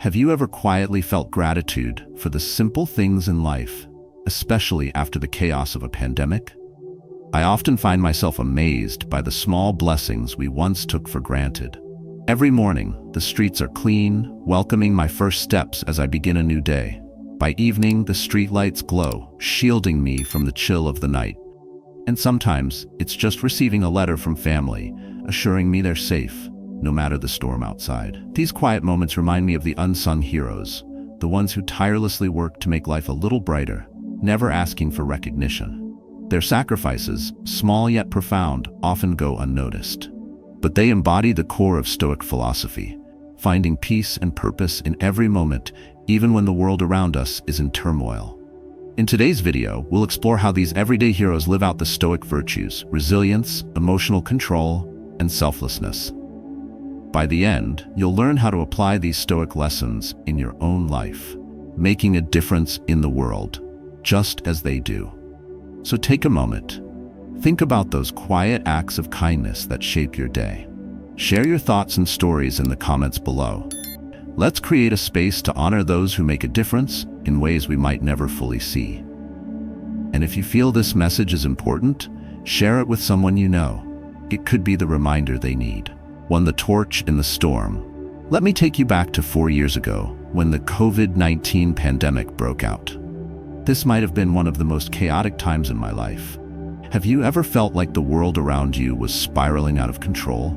Have you ever quietly felt gratitude for the simple things in life, especially after the chaos of a pandemic? I often find myself amazed by the small blessings we once took for granted. Every morning, the streets are clean, welcoming my first steps as I begin a new day. By evening, the streetlights glow, shielding me from the chill of the night. And sometimes, it's just receiving a letter from family, assuring me they're safe, no matter the storm outside. These quiet moments remind me of the unsung heroes, the ones who tirelessly work to make life a little brighter, never asking for recognition. Their sacrifices, small yet profound, often go unnoticed. But they embody the core of Stoic philosophy, finding peace and purpose in every moment, even when the world around us is in turmoil. In today's video, we'll explore how these everyday heroes live out the Stoic virtues: resilience, emotional control, and selflessness. By the end, you'll learn how to apply these Stoic lessons in your own life, making a difference in the world, just as they do. So take a moment. Think about those quiet acts of kindness that shape your day. Share your thoughts and stories in the comments below. Let's create a space to honor those who make a difference in ways we might never fully see. And if you feel this message is important, share it with someone you know. It could be the reminder they need. One, the torch in the storm. Let me take you back to 4 years ago, when the COVID-19 pandemic broke out. This might have been one of the most chaotic times in my life. Have you ever felt like the world around you was spiraling out of control?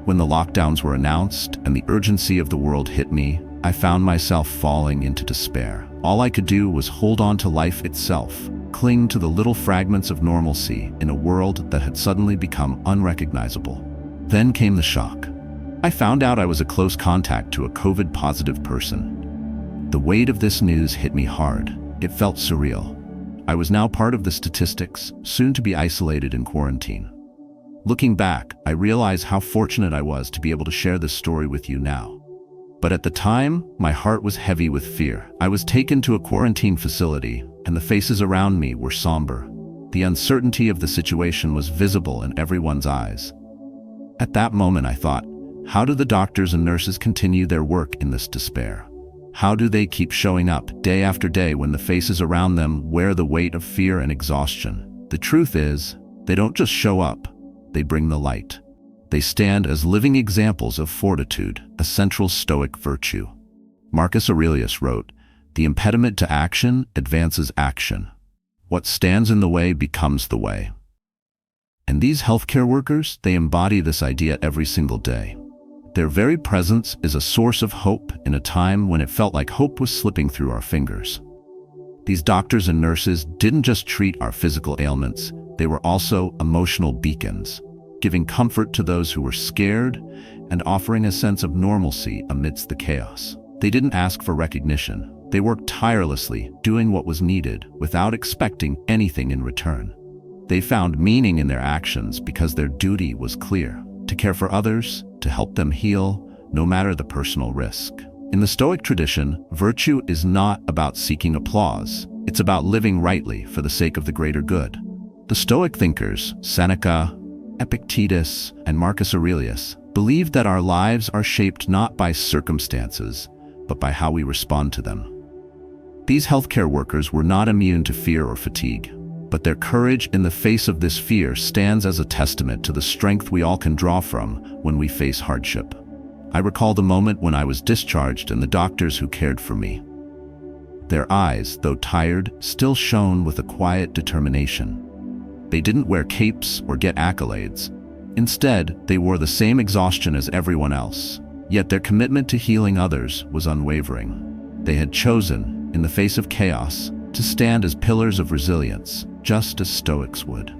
When the lockdowns were announced and the urgency of the world hit me, I found myself falling into despair. All I could do was hold on to life itself, cling to the little fragments of normalcy in a world that had suddenly become unrecognizable. Then came the shock. I found out I was a close contact to a COVID-positive person. The weight of this news hit me hard. It felt surreal. I was now part of the statistics, soon to be isolated in quarantine. Looking back, I realize how fortunate I was to be able to share this story with you now. But at the time, my heart was heavy with fear. I was taken to a quarantine facility, and the faces around me were somber. The uncertainty of the situation was visible in everyone's eyes. At that moment, I thought, how do the doctors and nurses continue their work in this despair? How do they keep showing up day after day when the faces around them wear the weight of fear and exhaustion? The truth is, they don't just show up, they bring the light. They stand as living examples of fortitude, a central Stoic virtue. Marcus Aurelius wrote, "The impediment to action advances action. What stands in the way becomes the way." And these healthcare workers, they embody this idea every single day. Their very presence is a source of hope in a time when it felt like hope was slipping through our fingers. These doctors and nurses didn't just treat our physical ailments, they were also emotional beacons, giving comfort to those who were scared and offering a sense of normalcy amidst the chaos. They didn't ask for recognition. They worked tirelessly, doing what was needed without expecting anything in return. They found meaning in their actions because their duty was clear: to care for others, to help them heal, no matter the personal risk. In the Stoic tradition, virtue is not about seeking applause. It's about living rightly for the sake of the greater good. The Stoic thinkers, Seneca, Epictetus, and Marcus Aurelius, believed that our lives are shaped not by circumstances, but by how we respond to them. These healthcare workers were not immune to fear or fatigue, but their courage in the face of this fear stands as a testament to the strength we all can draw from when we face hardship. I recall the moment when I was discharged and the doctors who cared for me. Their eyes, though tired, still shone with a quiet determination. They didn't wear capes or get accolades. Instead, they wore the same exhaustion as everyone else. Yet their commitment to healing others was unwavering. They had chosen, in the face of chaos, to stand as pillars of resilience, just as Stoics would.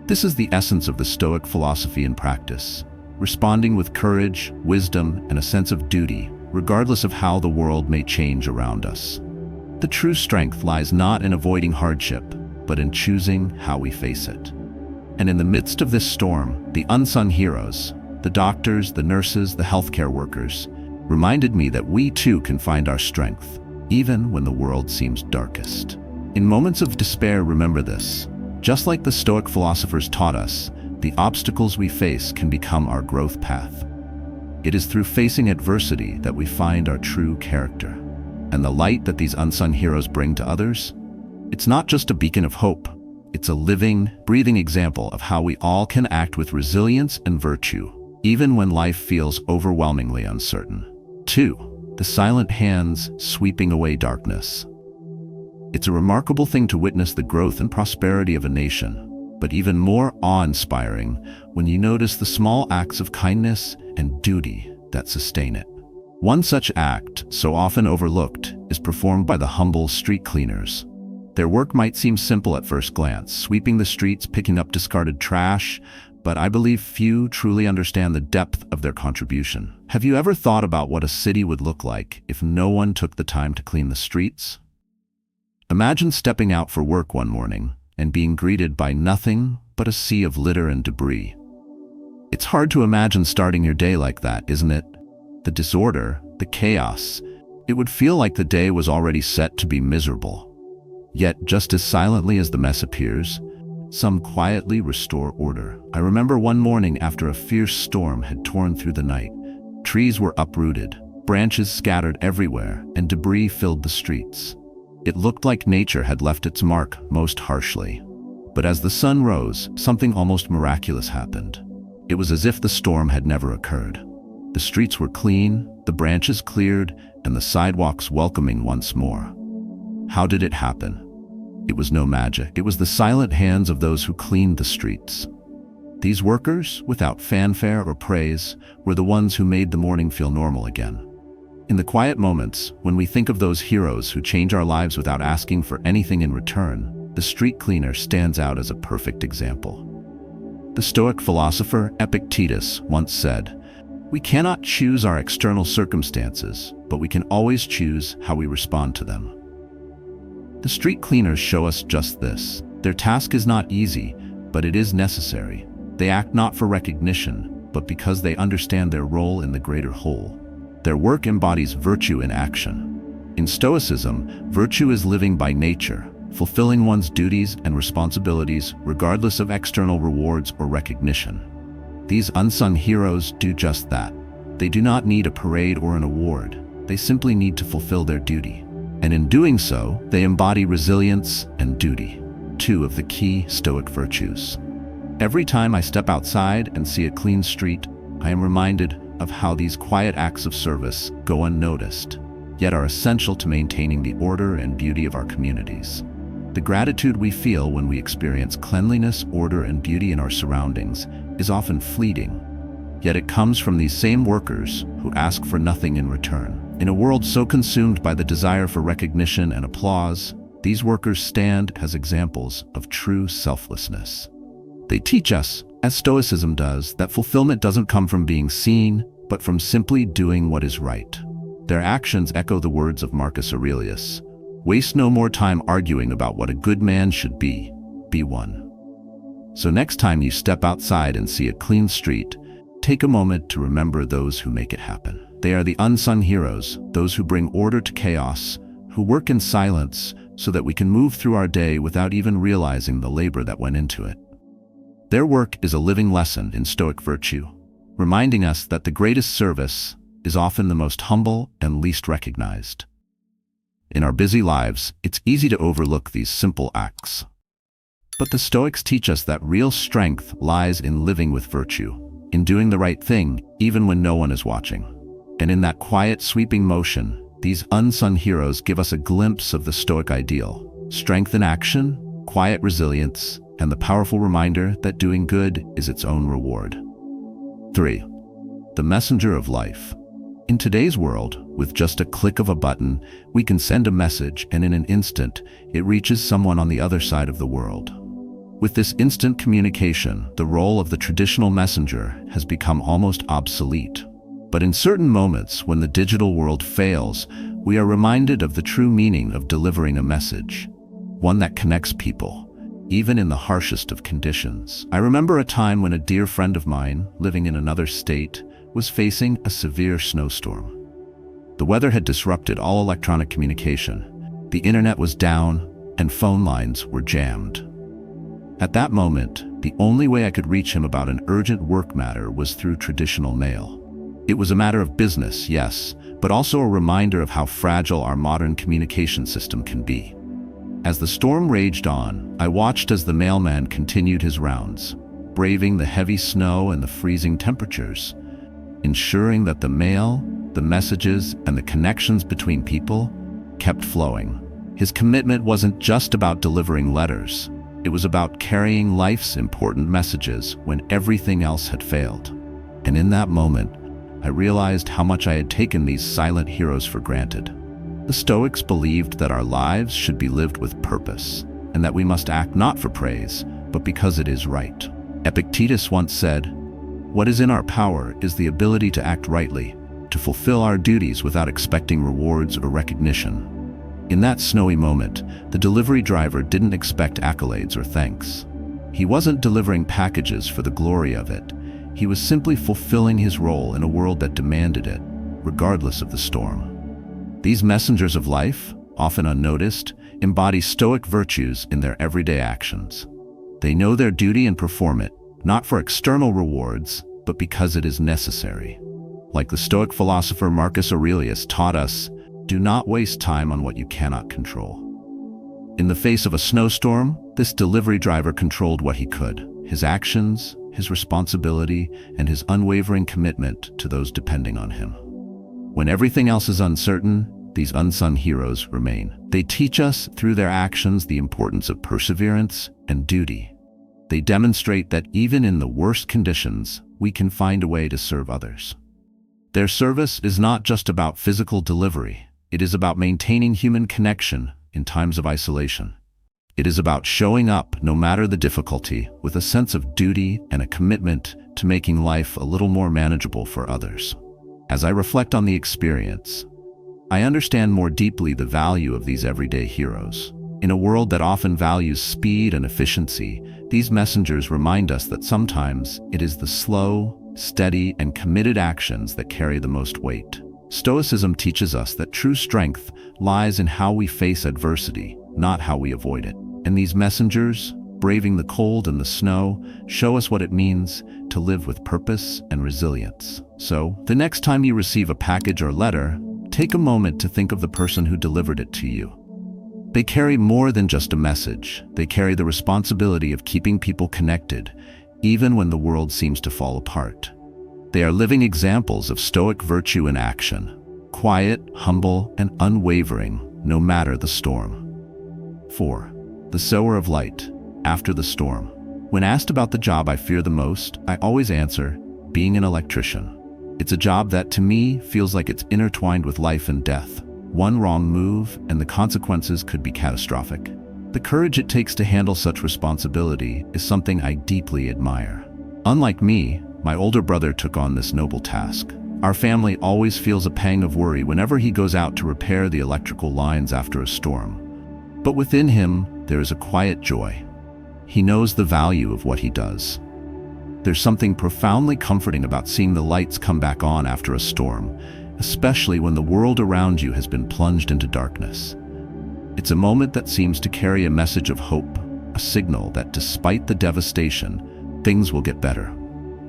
This is the essence of the Stoic philosophy in practice, responding with courage, wisdom, and a sense of duty, regardless of how the world may change around us. The true strength lies not in avoiding hardship, but in choosing how we face it. And in the midst of this storm, the unsung heroes, the doctors, the nurses, the healthcare workers, reminded me that we too can find our strength, even when the world seems darkest. In moments of despair, remember this. Just like the Stoic philosophers taught us, the obstacles we face can become our growth path. It is through facing adversity that we find our true character. And the light that these unsung heroes bring to others? It's not just a beacon of hope. It's a living, breathing example of how we all can act with resilience and virtue, even when life feels overwhelmingly uncertain. 2. The silent hands sweeping away darkness. It's a remarkable thing to witness the growth and prosperity of a nation, but even more awe-inspiring when you notice the small acts of kindness and duty that sustain it. One such act, so often overlooked, is performed by the humble street cleaners. Their work might seem simple at first glance, sweeping the streets, picking up discarded trash, but I believe few truly understand the depth of their contribution. Have you ever thought about what a city would look like if no one took the time to clean the streets? Imagine stepping out for work one morning and being greeted by nothing but a sea of litter and debris. It's hard to imagine starting your day like that, isn't it? The disorder, the chaos, it would feel like the day was already set to be miserable. Yet, just as silently as the mess appears, some quietly restore order. I remember one morning after a fierce storm had torn through the night. Trees were uprooted, branches scattered everywhere, and debris filled the streets. It looked like nature had left its mark most harshly. But as the sun rose, something almost miraculous happened. It was as if the storm had never occurred. The streets were clean, the branches cleared, and the sidewalks welcoming once more. How did it happen? It was no magic. It was the silent hands of those who cleaned the streets. These workers, without fanfare or praise, were the ones who made the morning feel normal again. In the quiet moments, when we think of those heroes who change our lives without asking for anything in return, the street cleaner stands out as a perfect example. The Stoic philosopher Epictetus once said, "We cannot choose our external circumstances, but we can always choose how we respond to them." The street cleaners show us just this. Their task is not easy, but it is necessary. They act not for recognition, but because they understand their role in the greater whole. Their work embodies virtue in action. In Stoicism, virtue is living by nature, fulfilling one's duties and responsibilities regardless of external rewards or recognition. These unsung heroes do just that. They do not need a parade or an award. They simply need to fulfill their duty. And in doing so, they embody resilience and duty, two of the key Stoic virtues. Every time I step outside and see a clean street, I am reminded of how these quiet acts of service go unnoticed, yet are essential to maintaining the order and beauty of our communities. The gratitude we feel when we experience cleanliness, order, and beauty in our surroundings is often fleeting, yet it comes from these same workers who ask for nothing in return. In a world so consumed by the desire for recognition and applause, these workers stand as examples of true selflessness. They teach us, as Stoicism does, that fulfillment doesn't come from being seen, but from simply doing what is right. Their actions echo the words of Marcus Aurelius: "Waste no more time arguing about what a good man should be one." So next time you step outside and see a clean street, take a moment to remember those who make it happen. They are the unsung heroes, those who bring order to chaos, who work in silence so that we can move through our day without even realizing the labor that went into it. Their work is a living lesson in Stoic virtue, reminding us that the greatest service is often the most humble and least recognized. In our busy lives, it's easy to overlook these simple acts. But the Stoics teach us that real strength lies in living with virtue, in doing the right thing even when no one is watching. And in that quiet, sweeping motion, these unsung heroes give us a glimpse of the Stoic ideal: strength in action, quiet resilience, and the powerful reminder that doing good is its own reward. 3. The messenger of life. In today's world, with just a click of a button, we can send a message, and in an instant, it reaches someone on the other side of the world. With this instant communication, the role of the traditional messenger has become almost obsolete. But in certain moments, when the digital world fails, we are reminded of the true meaning of delivering a message, one that connects people, even in the harshest of conditions. I remember a time when a dear friend of mine, living in another state, was facing a severe snowstorm. The weather had disrupted all electronic communication. The internet was down, and phone lines were jammed. At that moment, the only way I could reach him about an urgent work matter was through traditional mail. It was a matter of business, yes, but also a reminder of how fragile our modern communication system can be. As the storm raged on, I watched as the mailman continued his rounds, braving the heavy snow and the freezing temperatures, ensuring that the mail, the messages, and the connections between people kept flowing. His commitment wasn't just about delivering letters. It was about carrying life's important messages when everything else had failed. And in that moment, I realized how much I had taken these silent heroes for granted. The Stoics believed that our lives should be lived with purpose, and that we must act not for praise, but because it is right. Epictetus once said, "What is in our power is the ability to act rightly, to fulfill our duties without expecting rewards or recognition." In that snowy moment, the delivery driver didn't expect accolades or thanks. He wasn't delivering packages for the glory of it. He was simply fulfilling his role in a world that demanded it, regardless of the storm. These messengers of life, often unnoticed, embody Stoic virtues in their everyday actions. They know their duty and perform it, not for external rewards, but because it is necessary. Like the Stoic philosopher Marcus Aurelius taught us, do not waste time on what you cannot control. In the face of a snowstorm, this delivery driver controlled what he could: his actions, his responsibility, and his unwavering commitment to those depending on him. When everything else is uncertain, these unsung heroes remain. They teach us through their actions the importance of perseverance and duty. They demonstrate that even in the worst conditions, we can find a way to serve others. Their service is not just about physical delivery. It is about maintaining human connection in times of isolation. It is about showing up, no matter the difficulty, with a sense of duty and a commitment to making life a little more manageable for others. As I reflect on the experience, I understand more deeply the value of these everyday heroes. In a world that often values speed and efficiency, these messengers remind us that sometimes it is the slow, steady, and committed actions that carry the most weight. Stoicism teaches us that true strength lies in how we face adversity, not how we avoid it. And these messengers, braving the cold and the snow, show us what it means to live with purpose and resilience. So, the next time you receive a package or letter, take a moment to think of the person who delivered it to you. They carry more than just a message. They carry the responsibility of keeping people connected, even when the world seems to fall apart. They are living examples of Stoic virtue in action, quiet, humble, and unwavering, no matter the storm. 4. The sower of light, after the storm. When asked about the job I fear the most, I always answer, being an electrician. It's a job that, to me, feels like it's intertwined with life and death. One wrong move, and the consequences could be catastrophic. The courage it takes to handle such responsibility is something I deeply admire. Unlike me, my older brother took on this noble task. Our family always feels a pang of worry whenever he goes out to repair the electrical lines after a storm. But within him, there is a quiet joy. He knows the value of what he does. There's something profoundly comforting about seeing the lights come back on after a storm, especially when the world around you has been plunged into darkness. It's a moment that seems to carry a message of hope, a signal that despite the devastation, things will get better.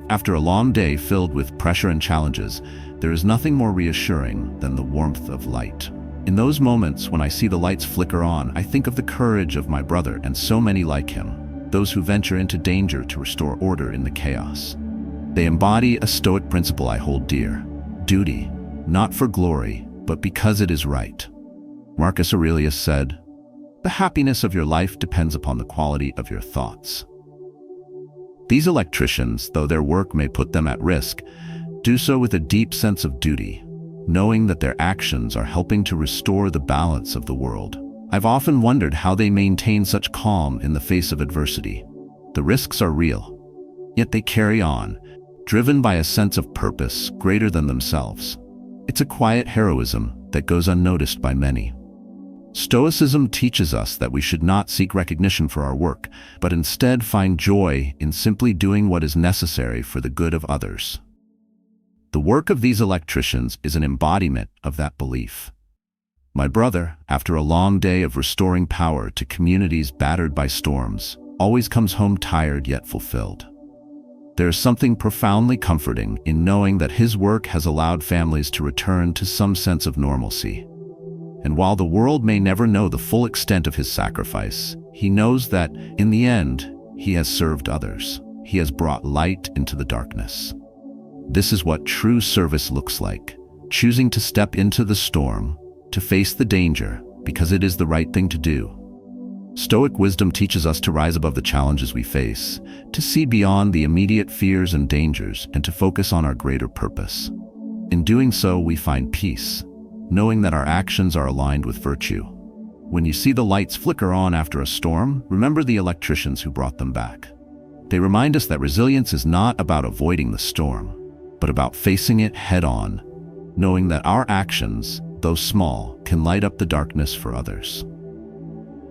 After a long day filled with pressure and challenges, there is nothing more reassuring than the warmth of light. In those moments when I see the lights flicker on, I think of the courage of my brother and so many like him, those who venture into danger to restore order in the chaos. They embody a Stoic principle I hold dear: duty, not for glory, but because it is right. Marcus Aurelius said, "The happiness of your life depends upon the quality of your thoughts." These electricians, though their work may put them at risk, do so with a deep sense of duty, knowing that their actions are helping to restore the balance of the world. I've often wondered how they maintain such calm in the face of adversity. The risks are real, yet they carry on, driven by a sense of purpose greater than themselves. It's a quiet heroism that goes unnoticed by many. Stoicism teaches us that we should not seek recognition for our work, but instead find joy in simply doing what is necessary for the good of others. The work of these electricians is an embodiment of that belief. My brother, after a long day of restoring power to communities battered by storms, always comes home tired yet fulfilled. There is something profoundly comforting in knowing that his work has allowed families to return to some sense of normalcy. And while the world may never know the full extent of his sacrifice, he knows that, in the end, he has served others. He has brought light into the darkness. This is what true service looks like, choosing to step into the storm, to face the danger, because it is the right thing to do. Stoic wisdom teaches us to rise above the challenges we face, to see beyond the immediate fears and dangers, and to focus on our greater purpose. In doing so, we find peace, knowing that our actions are aligned with virtue. When you see the lights flicker on after a storm, remember the electricians who brought them back. They remind us that resilience is not about avoiding the storm, but about facing it head-on, knowing that our actions, though small, can light up the darkness for others.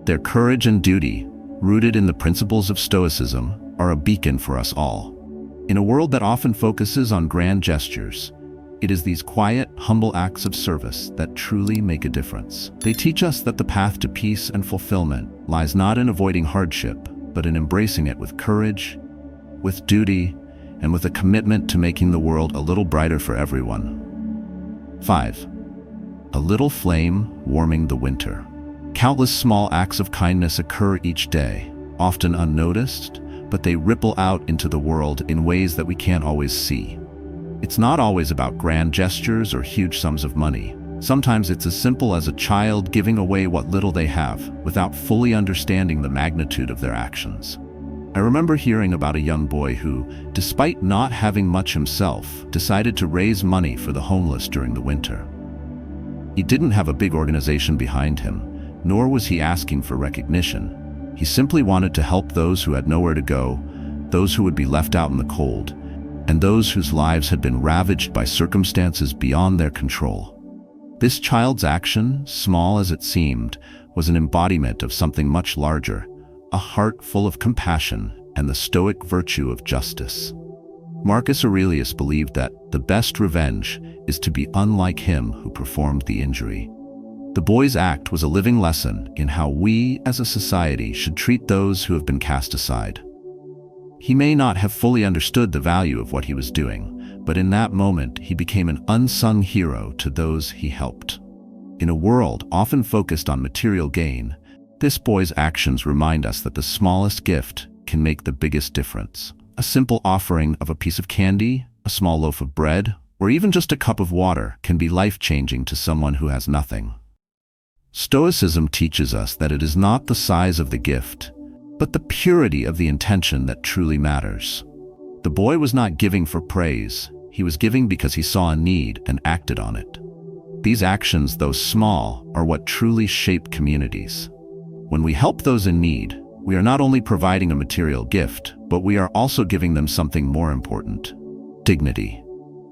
Their courage and duty, rooted in the principles of Stoicism, are a beacon for us all. In a world that often focuses on grand gestures, it is these quiet, humble acts of service that truly make a difference. They teach us that the path to peace and fulfillment lies not in avoiding hardship, but in embracing it with courage, with duty, and with a commitment to making the world a little brighter for everyone. 5. A little flame warming the winter. Countless small acts of kindness occur each day, often unnoticed, but they ripple out into the world in ways that we can't always see. It's not always about grand gestures or huge sums of money. Sometimes it's as simple as a child giving away what little they have, without fully understanding the magnitude of their actions. I remember hearing about a young boy who, despite not having much himself, decided to raise money for the homeless during the winter. He didn't have a big organization behind him, nor was he asking for recognition. He simply wanted to help those who had nowhere to go, those who would be left out in the cold, and those whose lives had been ravaged by circumstances beyond their control. This child's action, small as it seemed, was an embodiment of something much larger, a heart full of compassion and the Stoic virtue of justice. Marcus Aurelius believed that the best revenge is to be unlike him who performed the injury. The boy's act was a living lesson in how we, as a society, should treat those who have been cast aside. He may not have fully understood the value of what he was doing, but in that moment he became an unsung hero to those he helped. In a world often focused on material gain, this boy's actions remind us that the smallest gift can make the biggest difference. A simple offering of a piece of candy, a small loaf of bread, or even just a cup of water can be life-changing to someone who has nothing. Stoicism teaches us that it is not the size of the gift, but the purity of the intention that truly matters. The boy was not giving for praise. He was giving because he saw a need and acted on it. These actions, though small, are what truly shape communities. When we help those in need, we are not only providing a material gift, but we are also giving them something more important: dignity.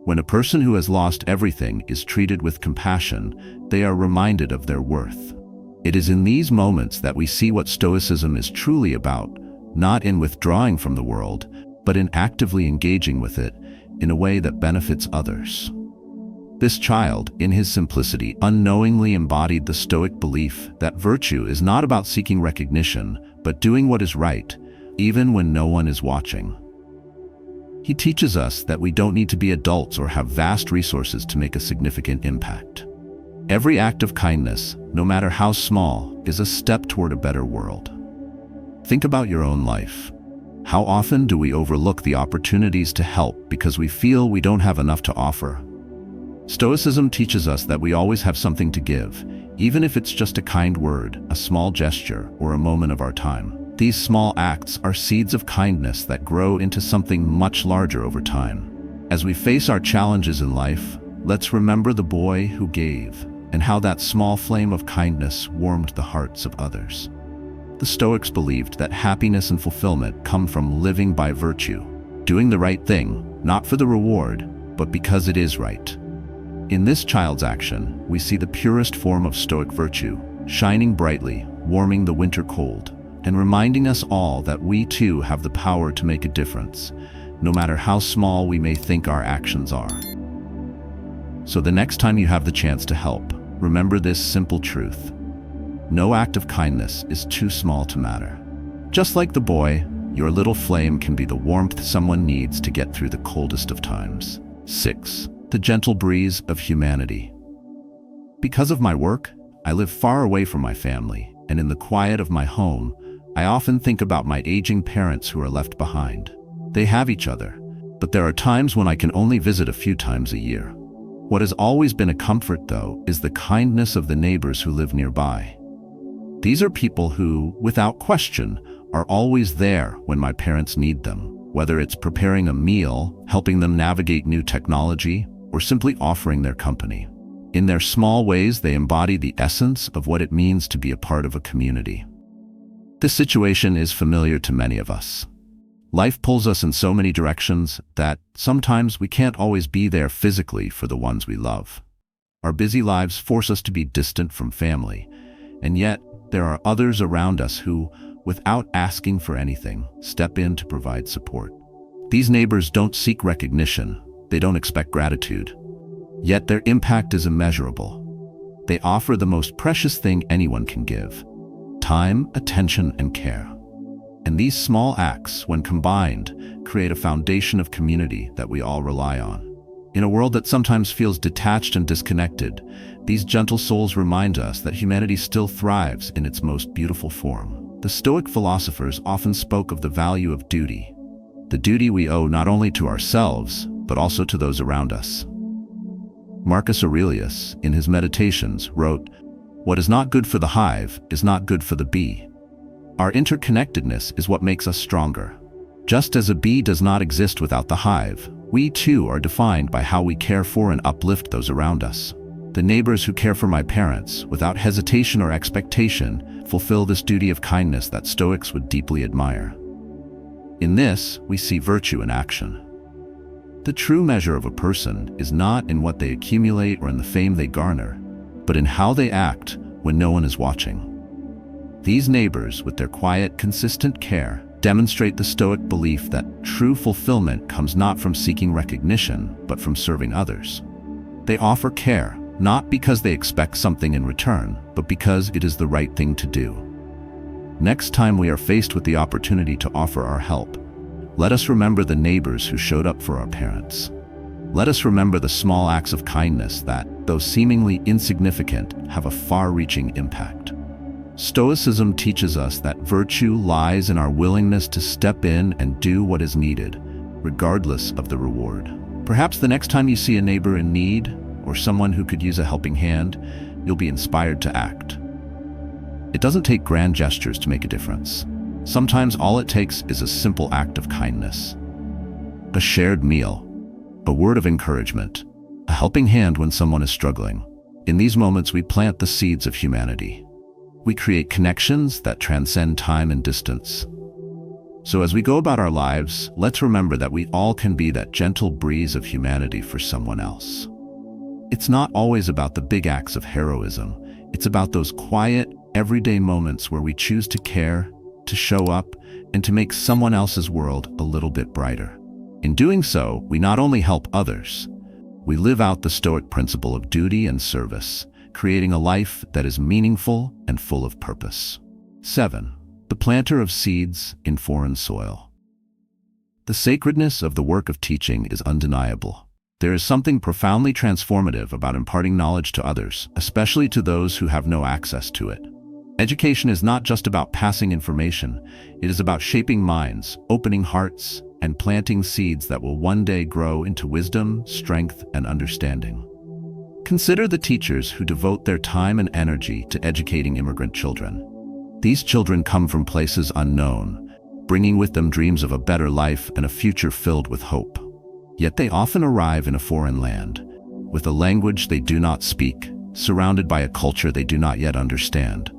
When a person who has lost everything is treated with compassion, they are reminded of their worth. It is in these moments that we see what Stoicism is truly about, not in withdrawing from the world, but in actively engaging with it in a way that benefits others. This child, in his simplicity, unknowingly embodied the Stoic belief that virtue is not about seeking recognition, but doing what is right, even when no one is watching. He teaches us that we don't need to be adults or have vast resources to make a significant impact. Every act of kindness, no matter how small, is a step toward a better world. Think about your own life. How often do we overlook the opportunities to help because we feel we don't have enough to offer? Stoicism teaches us that we always have something to give, even if it's just a kind word, a small gesture, or a moment of our time. These small acts are seeds of kindness that grow into something much larger over time. As we face our challenges in life, let's remember the boy who gave, and how that small flame of kindness warmed the hearts of others. The Stoics believed that happiness and fulfillment come from living by virtue, doing the right thing, not for the reward, but because it is right. In this child's action, we see the purest form of Stoic virtue, shining brightly, warming the winter cold, and reminding us all that we too have the power to make a difference, no matter how small we may think our actions are. So the next time you have the chance to help, remember this simple truth: no act of kindness is too small to matter. Just like the boy, Your little flame can be the warmth someone needs to get through the coldest of times. 6. The gentle breeze of humanity. Because of my work, I live far away from my family, and in the quiet of my home, I often think about my aging parents who are left behind. They have each other, but there are times when I can only visit a few times a year. What has always been a comfort, though, is the kindness of the neighbors who live nearby. These are people who, without question, are always there when my parents need them, whether it's preparing a meal, helping them navigate new technology, or simply offering their company. In their small ways, they embody the essence of what it means to be a part of a community. This situation is familiar to many of us. Life pulls us in so many directions that sometimes we can't always be there physically for the ones we love. Our busy lives force us to be distant from family, and yet there are others around us who, without asking for anything, step in to provide support. These neighbors don't seek recognition, they don't expect gratitude, yet their impact is immeasurable. They offer the most precious thing anyone can give: time, attention, and care. And these small acts, when combined, create a foundation of community that we all rely on. In a world that sometimes feels detached and disconnected, these gentle souls remind us that humanity still thrives in its most beautiful form. The Stoic philosophers often spoke of the value of duty, the duty we owe not only to ourselves, but also to those around us. Marcus Aurelius, in his Meditations, wrote, "What is not good for the hive is not good for the bee." Our interconnectedness is what makes us stronger. Just as a bee does not exist without the hive, we too are defined by how we care for and uplift those around us. The neighbors who care for my parents, without hesitation or expectation, fulfill this duty of kindness that Stoics would deeply admire. In this, we see virtue in action. The true measure of a person is not in what they accumulate or in the fame they garner, but in how they act when no one is watching. These neighbors, with their quiet, consistent care, demonstrate the Stoic belief that true fulfillment comes not from seeking recognition, but from serving others. They offer care, not because they expect something in return, but because it is the right thing to do. Next time we are faced with the opportunity to offer our help, let us remember the neighbors who showed up for our parents. Let us remember the small acts of kindness that, though seemingly insignificant, have a far-reaching impact. Stoicism teaches us that virtue lies in our willingness to step in and do what is needed, regardless of the reward. Perhaps the next time you see a neighbor in need, or someone who could use a helping hand, you'll be inspired to act. It doesn't take grand gestures to make a difference. Sometimes all it takes is a simple act of kindness. A shared meal, a word of encouragement, a helping hand when someone is struggling. In these moments, we plant the seeds of humanity. We create connections that transcend time and distance. So as we go about our lives, let's remember that we all can be that gentle breeze of humanity for someone else. It's not always about the big acts of heroism. It's about those quiet, everyday moments where we choose to care, to show up, and to make someone else's world a little bit brighter. In doing so, we not only help others, we live out the Stoic principle of duty and service, creating a life that is meaningful and full of purpose. 7. The planter of seeds in foreign soil. The sacredness of the work of teaching is undeniable. There is something profoundly transformative about imparting knowledge to others, especially to those who have no access to it. Education is not just about passing information, it is about shaping minds, opening hearts, and planting seeds that will one day grow into wisdom, strength, and understanding. Consider the teachers who devote their time and energy to educating immigrant children. These children come from places unknown, bringing with them dreams of a better life and a future filled with hope. Yet they often arrive in a foreign land, with a language they do not speak, surrounded by a culture they do not yet understand.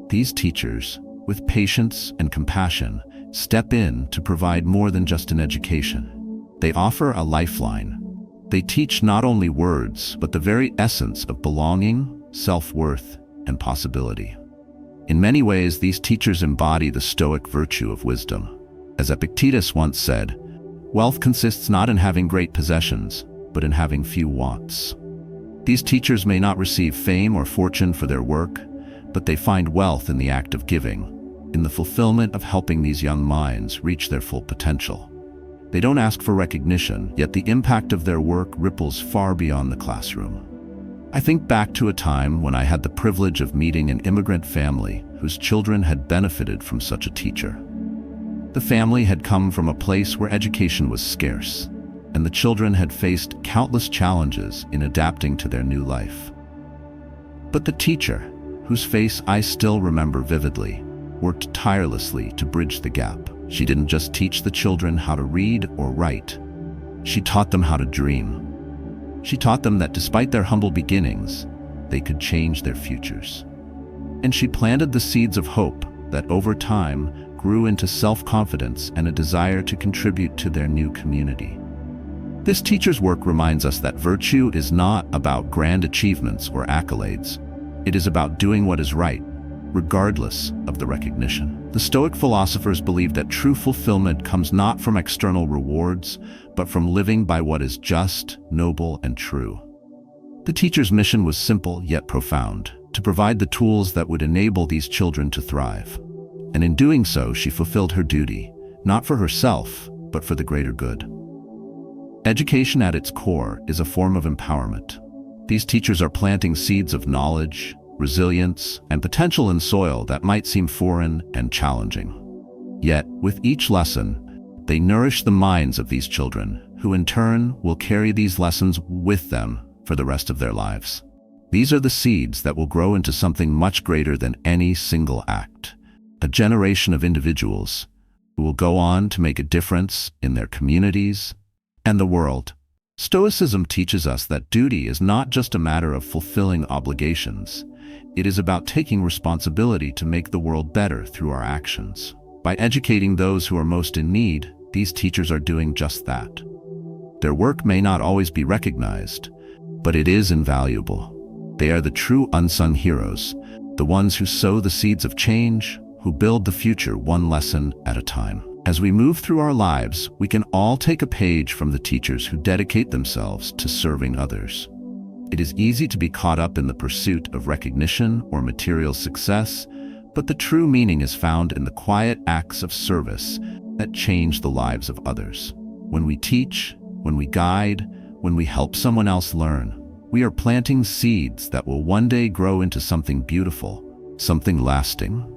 These teachers, with patience and compassion, step in to provide more than just an education. They offer a lifeline. They teach not only words, but the very essence of belonging, self-worth, and possibility. In many ways, these teachers embody the Stoic virtue of wisdom. As Epictetus once said, "Wealth consists not in having great possessions, but in having few wants." These teachers may not receive fame or fortune for their work, but they find wealth in the act of giving, in the fulfillment of helping these young minds reach their full potential. They don't ask for recognition, yet the impact of their work ripples far beyond the classroom. I think back to a time when I had the privilege of meeting an immigrant family whose children had benefited from such a teacher. The family had come from a place where education was scarce, and the children had faced countless challenges in adapting to their new life. But the teacher, whose face I still remember vividly, worked tirelessly to bridge the gap. She didn't just teach the children how to read or write. She taught them how to dream. She taught them that despite their humble beginnings, they could change their futures. And she planted the seeds of hope that over time grew into self-confidence and a desire to contribute to their new community. This teacher's work reminds us that virtue is not about grand achievements or accolades. It is about doing what is right, regardless of the recognition. The Stoic philosophers believed that true fulfillment comes not from external rewards, but from living by what is just, noble, and true. The teacher's mission was simple yet profound: to provide the tools that would enable these children to thrive. And in doing so, she fulfilled her duty, not for herself, but for the greater good. Education at its core is a form of empowerment. These teachers are planting seeds of knowledge, resilience, and potential in soil that might seem foreign and challenging. Yet, with each lesson, they nourish the minds of these children, who in turn will carry these lessons with them for the rest of their lives. These are the seeds that will grow into something much greater than any single act. A generation of individuals who will go on to make a difference in their communities and the world. Stoicism teaches us that duty is not just a matter of fulfilling obligations. It is about taking responsibility to make the world better through our actions. By educating those who are most in need, these teachers are doing just that. Their work may not always be recognized, but it is invaluable. They are the true unsung heroes, the ones who sow the seeds of change, who build the future one lesson at a time. As we move through our lives, we can all take a page from the teachers who dedicate themselves to serving others. It is easy to be caught up in the pursuit of recognition or material success, but the true meaning is found in the quiet acts of service that change the lives of others. When we teach, when we guide, when we help someone else learn, we are planting seeds that will one day grow into something beautiful, something lasting.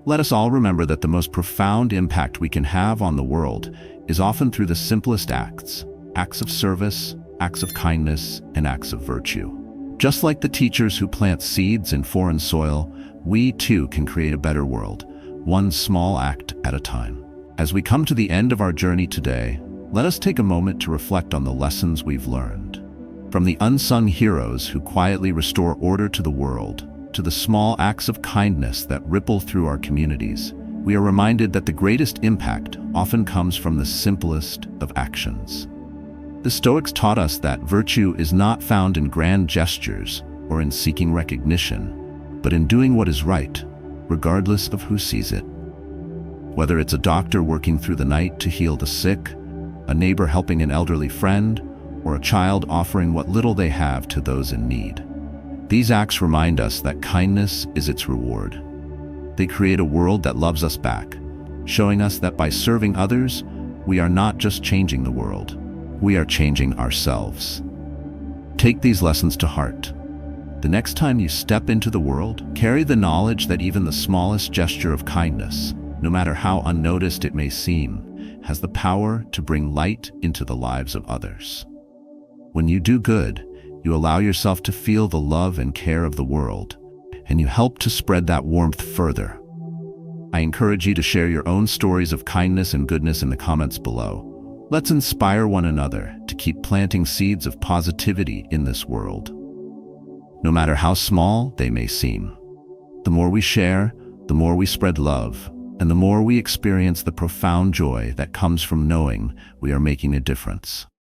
Let us all remember that the most profound impact we can have on the world is often through the simplest acts of service, acts of kindness, and acts of virtue. Just like the teachers who plant seeds in foreign soil, we too can create a better world, one small act at a time. As we come to the end of our journey today, let us take a moment to reflect on the lessons we've learned. From the unsung heroes who quietly restore order to the world, to the small acts of kindness that ripple through our communities, we are reminded that the greatest impact often comes from the simplest of actions. The Stoics taught us that virtue is not found in grand gestures or in seeking recognition, but in doing what is right, regardless of who sees it. Whether it's a doctor working through the night to heal the sick, a neighbor helping an elderly friend, or a child offering what little they have to those in need. These acts remind us that kindness is its reward. They create a world that loves us back, showing us that by serving others, we are not just changing the world, we are changing ourselves. Take these lessons to heart. The next time you step into the world, carry the knowledge that even the smallest gesture of kindness, no matter how unnoticed it may seem, has the power to bring light into the lives of others. When you do good, you allow yourself to feel the love and care of the world, and you help to spread that warmth further. I encourage you to share your own stories of kindness and goodness in the comments below. Let's inspire one another to keep planting seeds of positivity in this world, no matter how small they may seem. The more we share, the more we spread love, and the more we experience the profound joy that comes from knowing we are making a difference.